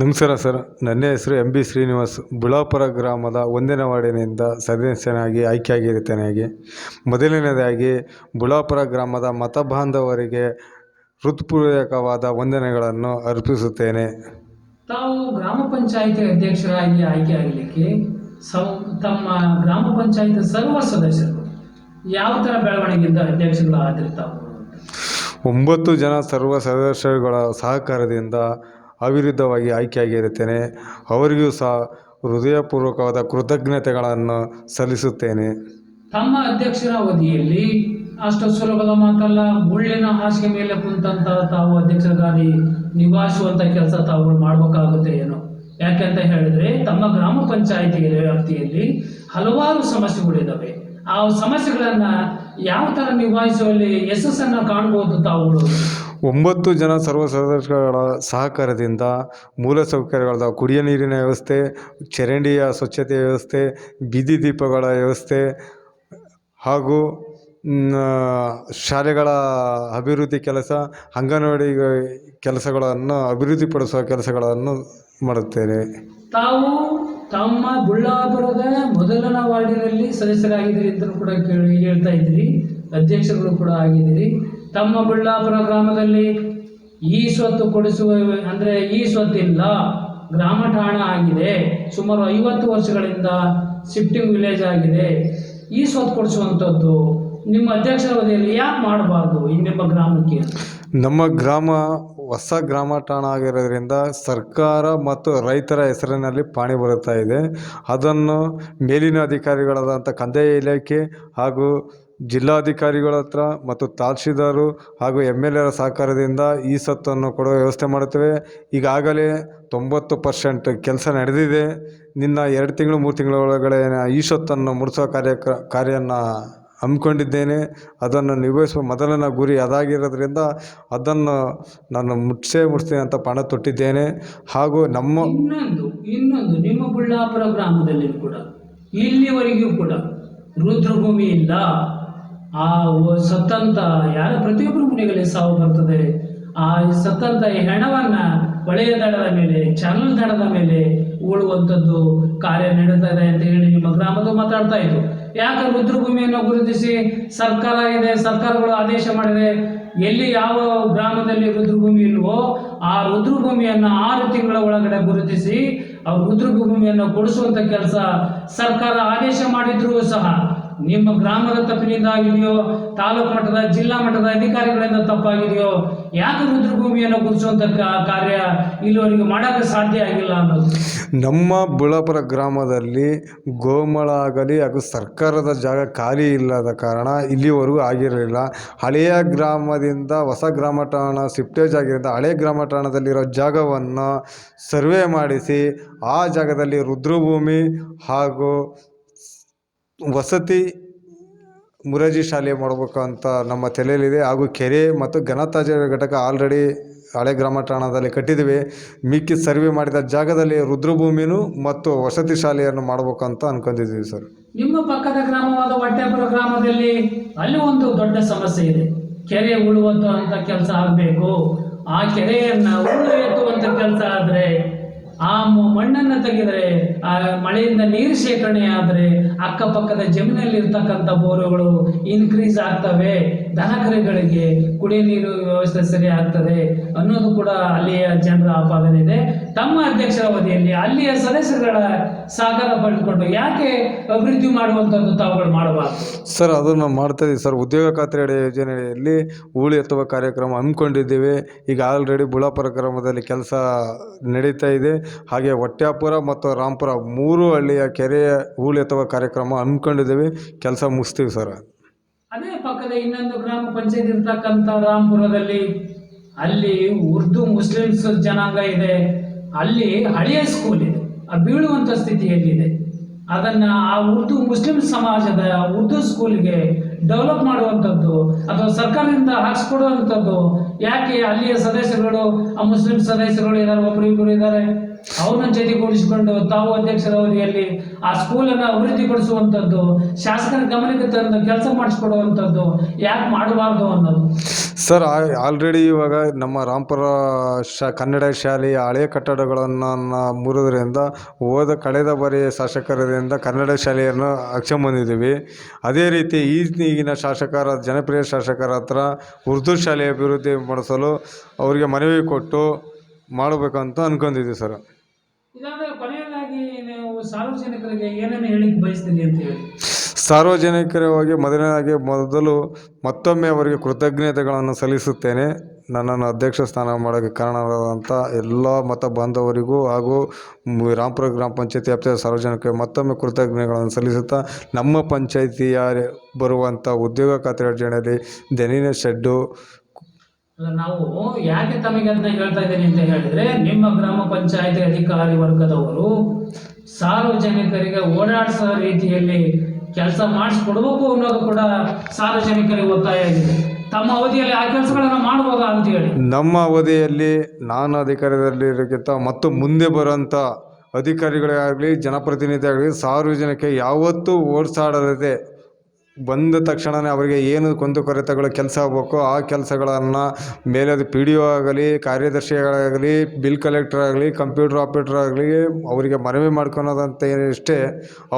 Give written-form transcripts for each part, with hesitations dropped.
ನಮಸ್ಕಾರ ಸರ್. ನನ್ನ ಹೆಸರು MB ಶ್ರೀನಿವಾಸ್. ಬುಳಾಪುರ ಗ್ರಾಮದ 1ನೇ ವಾರ್ಡಿನಿಂದ ಸದಸ್ಯನಾಗಿ ಆಯ್ಕೆಯಾಗಿರುತ್ತೇನೆ. ಮೊದಲನೇದಾಗಿ ಬುಳಾಪುರ ಗ್ರಾಮದ ಮತ ಬಾಂಧವರಿಗೆ ಹೃತ್ಪೂರ್ವಕವಾದ ವಂದನೆಗಳನ್ನು ಅರ್ಪಿಸುತ್ತೇನೆ. ತಾವು ಗ್ರಾಮ ಪಂಚಾಯಿತಿ ಅಧ್ಯಕ್ಷರಾಗಿ ಆಯ್ಕೆಯಾಗಲಿಕ್ಕೆ ತಮ್ಮ ಗ್ರಾಮ ಪಂಚಾಯಿತಿ ಸರ್ವ ಸದಸ್ಯರು ಯಾವ ಥರ ಬೆಳವಣಿಗೆಯಿಂದ ಅಧ್ಯಕ್ಷಗಳಾದರೆ ತಾವು 9 ಜನ ಸರ್ವ ಸದಸ್ಯರುಗಳ ಸಹಕಾರದಿಂದ ಅವಿರುದ್ಧವಾಗಿ ಆಯ್ಕೆಯಾಗಿರುತ್ತೇನೆ. ಅವರಿಗೂ ಸಹ ಹೃದಯಪೂರ್ವಕವಾದ ಕೃತಜ್ಞತೆಗಳನ್ನು ಸಲ್ಲಿಸುತ್ತೇನೆ. ತಮ್ಮ ಅಧ್ಯಕ್ಷರ ಅವಧಿಯಲ್ಲಿ ಅಷ್ಟು ಸುಲಭದ ಮಾತಲ್ಲ. ಮುಳ್ಳಿನ ಹಾಸಿಗೆ ಮೇಲೆ ಕುಂತಂತ ತಾವು ಅಧ್ಯಕ್ಷರ ಗಾದಿ ನಿವಾರಿಸುವಂಥ ಕೆಲಸ ತಾವು ಮಾಡಬೇಕಾಗುತ್ತೆ ಏನೋ. ಯಾಕೆಂತ ಹೇಳಿದ್ರೆ ತಮ್ಮ ಗ್ರಾಮ ಪಂಚಾಯಿತಿ ವ್ಯಾಪ್ತಿಯಲ್ಲಿ ಹಲವಾರು ಸಮಸ್ಯೆಗಳಿದ್ದಾವೆ. ಆ ಸಮಸ್ಯೆಗಳನ್ನು ಯಾವ ಥರ ನಿಭಾಯಿಸುವಲ್ಲಿ ಯಶಸ್ಸನ್ನು ಕಾಣಬಹುದು ತಾವುಗಳು? 9 ಜನ ಸರ್ವ ಸದಸ್ಯರುಗಳ ಸಹಕಾರದಿಂದ ಮೂಲಸೌಕರ್ಯಗಳಾದ ಕುಡಿಯ ನೀರಿನ ವ್ಯವಸ್ಥೆ, ಚರಂಡಿಯ ಸ್ವಚ್ಛತೆ ವ್ಯವಸ್ಥೆ, ಬೀದಿ ದೀಪಗಳ ವ್ಯವಸ್ಥೆ ಹಾಗೂ ಶಾಲೆಗಳ ಅಭಿವೃದ್ಧಿ ಕೆಲಸ, ಅಂಗನವಾಡಿ ಕೆಲಸಗಳನ್ನು ಅಭಿವೃದ್ಧಿಪಡಿಸುವ ಕೆಲಸಗಳನ್ನು ಮಾಡುತ್ತೇನೆ. ತಾವು ತಮ್ಮ ಬುಳ್ಳಾಪುರದ ಮೊದಲನೇ ವಾರ್ಡಿನಲ್ಲಿ ಸದಸ್ಯರಾಗಿದ್ದೀರಿ ಅಂತ ಕೂಡ ಹೇಳ್ತಾ ಇದ್ದೀರಿ, ಅಧ್ಯಕ್ಷರುಗಳು ಕೂಡ ಆಗಿದ್ದೀರಿ. ತಮ್ಮ ಬುಳ್ಳಾಪುರ ಗ್ರಾಮದಲ್ಲಿ ಈ ಸ್ವತ್ತು ಕೊಡಿಸುವ ಅಂದರೆ ಈ ಸ್ವತ್ತಿಲ್ಲ, ಗ್ರಾಮ ಠಾಣ ಆಗಿದೆ, ಸುಮಾರು 50 ವರ್ಷಗಳಿಂದ ಶಿಫ್ಟಿಂಗ್ ವಿಲೇಜ್ ಆಗಿದೆ. ಈ ಸ್ವತ್ತು ಕೊಡಿಸುವಂಥದ್ದು ನಿಮ್ಮ ಅಧ್ಯಕ್ಷರ ಅವಧಿಯಲ್ಲಿ ಯಾಕೆ ಮಾಡಬಾರ್ದು ನಿಮ್ಮ ಗ್ರಾಮಕ್ಕೆ? ನಮ್ಮ ಗ್ರಾಮ ಹೊಸ ಗ್ರಾಮ ಠಾಣ ಆಗಿರೋದ್ರಿಂದ ಸರ್ಕಾರ ಮತ್ತು ರೈತರ ಹೆಸರಿನಲ್ಲಿ ಪಾಣಿ ಬರುತ್ತಾ ಇದೆ. ಅದನ್ನು ಮೇಲಿನ ಅಧಿಕಾರಿಗಳಾದಂಥ ಕಂದಾಯ ಇಲಾಖೆ ಹಾಗೂ ಜಿಲ್ಲಾಧಿಕಾರಿಗಳ ಹತ್ರ ಮತ್ತು ತಹಶೀಲ್ದಾರು ಹಾಗೂ MLA ಸಹಕಾರದಿಂದ ಈ ಸ್ವತ್ತನ್ನು ಕೊಡುವ ವ್ಯವಸ್ಥೆ ಮಾಡುತ್ತೇವೆ. ಈಗಾಗಲೇ 90% ಕೆಲಸ ನಡೆದಿದೆ. ನಿನ್ನ 2 ತಿಂಗಳು 3 ತಿಂಗಳ ಒಳಗಡೆ ಈ ಸ್ವತ್ತನ್ನು ಮುಡಿಸುವ ಕಾರ್ಯನ ಹಮ್ಮಿಕೊಂಡಿದ್ದೇನೆ. ಅದನ್ನು ನಿಭಾಯಿಸುವ ಮೊದಲನ ಗುರಿ ಅದಾಗಿರೋದ್ರಿಂದ ಅದನ್ನು ನಾನು ಮುಡಿಸ್ತೀನಿ ಅಂತ ಪಣ ತೊಟ್ಟಿದ್ದೇನೆ. ಹಾಗೂ ಇನ್ನೊಂದು ನಿಮ್ಮ ಬುಳ್ಳಾಪುರ ಗ್ರಾಮದಲ್ಲಿ ಕೂಡ ಇಲ್ಲಿವರೆಗೂ ಕೂಡ ರುದ್ರಭೂಮಿ ಇಲ್ಲ. ಆ ಸತ್ತಂತ ಯಾರ ಪ್ರತಿಯೊಬ್ಬರ ಮನೆಗಳಲ್ಲಿ ಸಾವು ಬರ್ತದೆ. ಆ ಸತ್ತಂತ ಹೆಣವನ್ನು ಹೊಳೆಯ ದಡದ ಮೇಲೆ, ಚಾನಲ್ ದಡದ ಮೇಲೆ ಉಳುವಂಥದ್ದು ಕಾರ್ಯ ನಡೀತಾ ಇದೆ ಅಂತ ಹೇಳಿ ನಿಮ್ಮ ಗ್ರಾಮದ ಮಾತಾಡ್ತಾ ಇದ್ರು. ಯಾಕೆ ರುದ್ರಭೂಮಿಯನ್ನು ಗುರುತಿಸಿ ಸರ್ಕಾರ ಇದೆ, ಸರ್ಕಾರಗಳು ಆದೇಶ ಮಾಡಿದೆ. ಎಲ್ಲಿ ಯಾವ ಗ್ರಾಮದಲ್ಲಿ ರುದ್ರಭೂಮಿ ಇಲ್ವೋ ಆ ರುದ್ರಭೂಮಿಯನ್ನು 6 ತಿಂಗಳ ಒಳಗಡೆ ಗುರುತಿಸಿ ಆ ರುದ್ರಭೂಮಿಯನ್ನು ಕೊಡಿಸುವಂಥ ಕೆಲಸ ಸರ್ಕಾರ ಆದೇಶ ಮಾಡಿದ್ರೂ ಸಹ ನಿಮ್ಮ ಗ್ರಾಮದ ತಪ್ಪಿನಿಂದ ಆಗಿದೆಯೋ, ತಾಲೂಕು ಮಟ್ಟದ ಜಿಲ್ಲಾ ಮಟ್ಟದ ಅಧಿಕಾರಿಗಳಿಂದ ತಪ್ಪಾಗಿದೆಯೋ, ಯಾಕೆ ರುದ್ರಭೂಮಿಯನ್ನು ಗುರುತಿಸುವಂಥ ಕಾರ್ಯ ಇಲ್ಲಿವರೆಗೆ ಮಾಡೋಕ್ಕೆ ಸಾಧ್ಯ ಆಗಿಲ್ಲ ಅನ್ನೋದು. ನಮ್ಮ ಬುಳ್ಳಾಪುರ ಗ್ರಾಮದಲ್ಲಿ ಗೋಮಾಳ ಆಗಲಿ ಹಾಗೂ ಸರ್ಕಾರದ ಜಾಗ ಖಾಲಿ ಇಲ್ಲದ ಕಾರಣ ಇಲ್ಲಿವರೆಗೂ ಆಗಿರಲಿಲ್ಲ. ಹಳೆಯ ಗ್ರಾಮದಿಂದ ಹೊಸ ಗ್ರಾಮ ಠಾಣ ಶಿಫ್ಟೇಜ್ ಆಗಿರೋದ್ರಿಂದ ಹಳೆಯ ಗ್ರಾಮ ಠಾಣದಲ್ಲಿರೋ ಜಾಗವನ್ನು ಸರ್ವೆ ಮಾಡಿಸಿ ಆ ಜಾಗದಲ್ಲಿ ರುದ್ರಭೂಮಿ ಹಾಗೂ ವಸತಿ ಮುರಾರ್ಜಿ ಶಾಲೆ ಮಾಡಬೇಕು ಅಂತ ನಮ್ಮ ತಲೆಯಲ್ಲಿದೆ. ಹಾಗೂ ಕೆರೆ ಮತ್ತು ಘನತ್ಯಾಜ್ಯ ಘಟಕ ಆಲ್ರೆಡಿ ಹಳೆ ಗ್ರಾಮ ಠಾಣದಲ್ಲಿ ಕಟ್ಟಿದ್ದೀವಿ. ಮಿಕ್ಕಿ ಸರ್ವೆ ಮಾಡಿದ ಜಾಗದಲ್ಲಿ ರುದ್ರಭೂಮಿನೂ ಮತ್ತು ವಸತಿ ಶಾಲೆಯನ್ನು ಮಾಡಬೇಕು ಅಂತ ಅಂದ್ಕೊಂಡಿದ್ದೀವಿ ಸರ್. ನಿಮ್ಮ ಪಕ್ಕದ ಗ್ರಾಮವಾದ ಹೊಟ್ಟೆಪುರ ಗ್ರಾಮದಲ್ಲಿ ಅಲ್ಲಿ ಒಂದು ದೊಡ್ಡ ಸಮಸ್ಯೆ ಇದೆ. ಕೆರೆ ಉಳುವಂಥ ಕೆಲಸ ಆಗಬೇಕು. ಆ ಕೆರೆಯನ್ನು ಎತ್ತುವಂಥ ಕೆಲಸ ಆದರೆ, ಆ ಮಣ್ಣನ್ನು ತೆಗೆದರೆ, ಆ ಮಳೆಯಿಂದ ನೀರು ಶೇಖರಣೆ ಆದರೆ ಅಕ್ಕಪಕ್ಕದ ಜಮೀನಲ್ಲಿ ಇರ್ತಕ್ಕಂಥ ಬೋರುಗಳು ಇನ್ಕ್ರೀಸ್ ಆಗ್ತವೆ, ದನಕರುಗಳಿಗೆ ಕುಡಿಯ ನೀರು ವ್ಯವಸ್ಥೆ ಸರಿ ಆಗ್ತದೆ ಅನ್ನೋದು ಕೂಡ ಅಲ್ಲಿಯ ಜನರ ಆಪಾದನೆ ಇದೆ. ತಮ್ಮ ಅಧ್ಯಕ್ಷರ ಅವಧಿಯಲ್ಲಿ ಅಲ್ಲಿಯ ಸದಸ್ಯರುಗಳ ಸಹಕಾರ ಪಡೆದುಕೊಂಡು ಯಾಕೆ ಅಭಿವೃದ್ಧಿ ಮಾಡುವಂಥದ್ದು ತಾವುಗಳು ಮಾಡಬಾರ್ದು? ಸರ್, ಅದನ್ನು ಮಾಡ್ತಾಯಿದ್ದೀವಿ ಸರ್. ಉದ್ಯೋಗ ಖಾತ್ರಿ ಯೋಜನೆಯಲ್ಲಿ ಹೂಳು ಎತ್ತುವ ಕಾರ್ಯಕ್ರಮ ಹಮ್ಮಿಕೊಂಡಿದ್ದೇವೆ. ಈಗ ಆಲ್ರೆಡಿ ಬುಳ್ಳಾಪುರ ಗ್ರಾಮದಲ್ಲಿ ಕೆಲಸ ನಡೀತಾ ಇದೆ. ಹಾಗೆ ಹೊಟ್ಯಾಪುರ ಮತ್ತು ರಾಂಪುರ 3 ಹಳ್ಳಿಯ ಕೆರೆಯ ಹೂಳು ಎತ್ತುವ ಕಾರ್ಯಕ್ರಮ ಹಮ್ಮಿಕೊಂಡಿದ್ದೇವೆ. ಕೆಲಸ ಮುಗಿಸ್ತೀವಿ ಸರ್. ಅದೇ ಪಕ್ಕದ ಇನ್ನೊಂದು ಗ್ರಾಮ ಪಂಚಾಯತ್ ಇರ್ತಕ್ಕಂಥ ರಾಂಪುರದಲ್ಲಿ ಅಲ್ಲಿ ಉರ್ದು ಮುಸ್ಲಿಮ್ಸ್ ಜನಾಂಗ ಇದೆ. ಅಲ್ಲಿ ಹಳೆಯ ಸ್ಕೂಲ್ ಇದೆ, ಬೀಳುವಂಥ ಸ್ಥಿತಿಯಲ್ಲಿದೆ. ಅದನ್ನು ಆ ಉರ್ದು ಮುಸ್ಲಿಂ ಸಮಾಜದ ಉರ್ದು ಸ್ಕೂಲ್ಗೆ ಡೆವಲಪ್ ಮಾಡುವಂಥದ್ದು ಅಥವಾ ಸರ್ಕಾರದಿಂದ ಹಾಕಿಸ್ಕೊಡುವಂಥದ್ದು ಯಾಕೆ? ಅಲ್ಲಿಯ ಸದಸ್ಯರುಗಳು ಆ ಮುಸ್ಲಿಂ ಸದಸ್ಯರುಗಳು ಇದ್ದಾರೆ, ಒಬ್ಬರು ಇಬ್ಬರು ಇದ್ದಾರೆ. ಅವ್ರನ್ನ ಜೊತೆಗೂಡಿಸಿಕೊಂಡು ತಾವು ಅಧ್ಯಕ್ಷರ ಅವಧಿಯಲ್ಲಿ ಆ ಸ್ಕೂಲನ್ನು ಅಭಿವೃದ್ಧಿಪಡಿಸುವಂಥದ್ದು, ಶಾಸಕರ ಗಮನಕ್ಕೆ ತಂದು ಕೆಲಸ ಮಾಡಿಸ್ಕೊಡುವಂಥದ್ದು ಯಾಕೆ ಮಾಡಬಾರ್ದು ಅನ್ನೋದು. ಸರ್ ಆಲ್ರೆಡಿ ಇವಾಗ ನಮ್ಮ ರಾಂಪುರ ಕನ್ನಡ ಶಾಲೆಯ ಹಳೆಯ ಕಟ್ಟಡಗಳನ್ನು ಮುರಿದ್ರಿಂದ ಕಳೆದ ಬಾರಿ ಶಾಸಕರಿಂದ ಕನ್ನಡ ಶಾಲೆಯನ್ನು ಹಾಕ್ಸ್ಕೊಂಬಂದಿದ್ದೀವಿ. ಅದೇ ರೀತಿ ಈಗಿನ ಶಾಸಕರ ಜನಪ್ರಿಯ ಶಾಸಕರ ಹತ್ರ ಉರ್ದು ಶಾಲೆ ಅಭಿವೃದ್ಧಿ ಮಾಡಿಸಲು ಅವರಿಗೆ ಮನವಿ ಕೊಟ್ಟು ಮಾಡಬೇಕಂತ ಅಂದ್ಕೊಂಡಿದ್ದೀವಿ ಸರ್. ಇದಾದ ಕೊನೆಯದಾಗಿ ನೀವು ಸಾರ್ವಜನಿಕರಿಗೆ ಏನನ್ನು ಹೇಳಿಕ್ಕೆ ಬಯಸ್ತೀರಿ ಅಂತ ಹೇಳಿ. ಸಾರ್ವಜನಿಕರವಾಗಿ ಮೊದಲು ಮತ್ತೊಮ್ಮೆ ಅವರಿಗೆ ಕೃತಜ್ಞತೆಗಳನ್ನು ಸಲ್ಲಿಸುತ್ತೇನೆ. ನನ್ನನ್ನು ಅಧ್ಯಕ್ಷ ಸ್ಥಾನ ಮಾಡೋಕ್ಕೆ ಕಾರಣವಾದಂಥ ಎಲ್ಲ ಮತ ಬಾಂಧವರಿಗೂ ಹಾಗೂ ರಾಂಪುರ ಗ್ರಾಮ ಪಂಚಾಯತಿ ವ್ಯಾಪ್ತಿಯ ಸಾರ್ವಜನಿಕರಿಗೆ ಮತ್ತೊಮ್ಮೆ ಕೃತಜ್ಞತೆಗಳನ್ನು ಸಲ್ಲಿಸುತ್ತಾ, ನಮ್ಮ ಪಂಚಾಯಿತಿಯ ಬರುವಂಥ ಉದ್ಯೋಗ ಖಾತ್ರಿ ಯೋಜನೆಯಲ್ಲಿ ದನಿನ ಶೆಡ್ಡು. ನಾವು ಯಾಕೆ ತಮಗೆ ಅದನ್ನ ಹೇಳ್ತಾ ಇದ್ದೇನೆ ಅಂತ ಹೇಳಿದ್ರೆ, ನಿಮ್ಮ ಗ್ರಾಮ ಪಂಚಾಯತಿ ಅಧಿಕಾರಿ ವರ್ಗದವರು ಸಾರ್ವಜನಿಕರಿಗೆ ಓಡಾಡಿಸೋ ರೀತಿಯಲ್ಲಿ ಕೆಲಸ ಮಾಡಿಸ್ಕೊಡ್ಬೇಕು ಅನ್ನೋದು ಕೂಡ ಸಾರ್ವಜನಿಕರಿಗೆ ಒತ್ತಾಯ ಆಗಿದೆ. ತಮ್ಮ ಅವಧಿಯಲ್ಲಿ ಆ ಕೆಲಸಗಳನ್ನು ಮಾಡ್ಬೋದಾ ಅಂತೇಳಿ. ನಮ್ಮ ಅವಧಿಯಲ್ಲಿ ನಾನು ಅಧಿಕಾರದಲ್ಲಿರೋಕ್ಕಿಂತ ಮತ್ತು ಮುಂದೆ ಬರೋಂಥ ಅಧಿಕಾರಿಗಳೇ ಆಗಲಿ ಜನಪ್ರತಿನಿಧಿ ಆಗಲಿ ಸಾರ್ವಜನಿಕ ಯಾವತ್ತೂ ಓಡಿಸಾಡದೆ ಬಂದ ತಕ್ಷಣವೇ ಅವರಿಗೆ ಏನು ಕುಂದುಕೊರತೆಗಳು ಕೆಲಸ ಆಗಬೇಕು ಆ ಕೆಲಸಗಳನ್ನು ಮೇಲೆ ಅದು ಪಿ ಡಿ ಒ ಆಗಲಿ, ಕಾರ್ಯದರ್ಶಿಗಳಾಗಲಿ, ಬಿಲ್ ಕಲೆಕ್ಟರ್ ಆಗಲಿ, ಕಂಪ್ಯೂಟರ್ ಆಪರೇಟರ್ ಆಗಲಿ ಅವರಿಗೆ ಮನವಿ ಮಾಡ್ಕೊಳೋದಂತ ಇಷ್ಟೇ.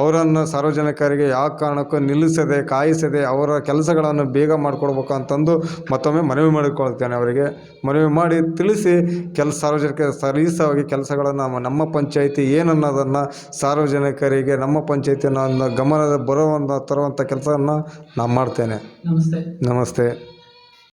ಅವರನ್ನು ಸಾರ್ವಜನಿಕರಿಗೆ ಯಾವ ಕಾರಣಕ್ಕೂ ನಿಲ್ಲಿಸದೆ ಕಾಯಿಸದೆ ಅವರ ಕೆಲಸಗಳನ್ನು ಬೇಗ ಮಾಡಿಕೊಡ್ಬೇಕು ಅಂತಂದು ಮತ್ತೊಮ್ಮೆ ಮನವಿ ಮಾಡಿಕೊಳ್ತೇನೆ. ಅವರಿಗೆ ಮನವಿ ಮಾಡಿ ತಿಳಿಸಿ ಸಾರ್ವಜನಿಕರಿಗೆ ಸಲೀಸಾಗಿ ಕೆಲಸಗಳನ್ನು ನಮ್ಮ ಪಂಚಾಯಿತಿ ಏನನ್ನೋದನ್ನು ಸಾರ್ವಜನಿಕರಿಗೆ ನಮ್ಮ ಪಂಚಾಯಿತಿನ ಗಮನದ ತರುವಂಥ ಕೆಲಸವನ್ನು ನಾನು ಮಾಡ್ತೇನೆ. ನಮಸ್ತೆ. ನಮಸ್ತೆ.